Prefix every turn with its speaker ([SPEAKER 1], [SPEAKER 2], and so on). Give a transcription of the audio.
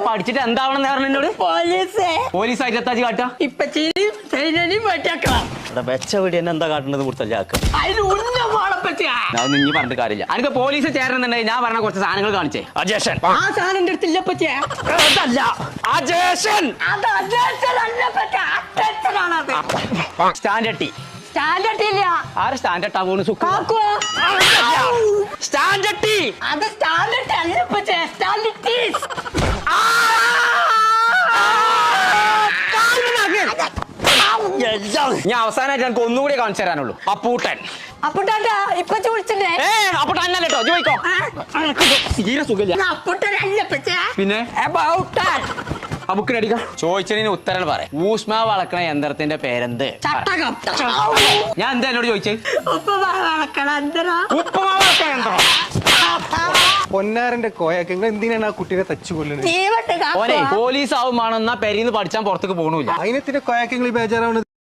[SPEAKER 1] പഠിച്ചിട്ട് എന്താവണം എന്നോട് പോലീസായിട്ട് എത്താച്ച് കാട്ടാ വെച്ച വീട് എന്നെ എന്താ കാട്ടുന്നത് മുർത്തല്ലാക്ക നീ പറഞ്ഞിട്ട് കാര്യമില്ല എനിക്ക് പോലീസ് ചേരണമെന്നുണ്ടെങ്കിൽ ഞാൻ പറഞ്ഞ കുറച്ച് സാധനങ്ങൾ കാണിച്ചേ അജേഷൻ സ്റ്റാൻഡേർഡ് ടീ
[SPEAKER 2] സ്റ്റാൻഡേർഡ് ഇല്ല
[SPEAKER 1] ആര് സ്റ്റാൻഡേർഡ് ആവുന്നു സ്റ്റാൻഡേർഡ് ടീ
[SPEAKER 2] അത് സ്റ്റാൻഡേർഡ് അല്ല സ്റ്റാൻഡേർഡ് ടീ
[SPEAKER 1] ഞാൻ അവസാനമായിട്ട് എനിക്ക് ഒന്നുകൂടി കാണിച്ചു തരാനുള്ളൂ അപ്പൂട്ടൻ
[SPEAKER 2] അപ്പുട്ടാ ഇപ്പൊ ചോദിച്ചില്ലേ
[SPEAKER 1] അപ്പൂട്ടന്നല്ലോ ചോദിക്കോ തീരെ സുഖമില്ല പിന്നെ ആ ബുക്കിന് അടിക്കാം ചോദിച്ചതിന് ഉത്തരം പറയാം ഊഷ്മ വളക്കണ യന്ത്രത്തിന്റെ പേരെന്ത് ഞാൻ എന്താ എന്നോട് ചോദിച്ചേ ഉപ്പുമാവ് വളക്കണ യന്ത്രം
[SPEAKER 3] പൊന്നാരന്റെ കോയൊക്കെ എന്തിനാണ് ആ കുട്ടീനെ തച്ചു കൊല്ലുന്നത്
[SPEAKER 1] പോലീസ് ആവുമാണെന്നാ പെരീന്ന് പഠിച്ചാൻ പുറത്തേക്ക് പോകണില്ല
[SPEAKER 3] അതിനെത്തിന്റെ കോയൊക്കെ ബേജാറാവുന്നത്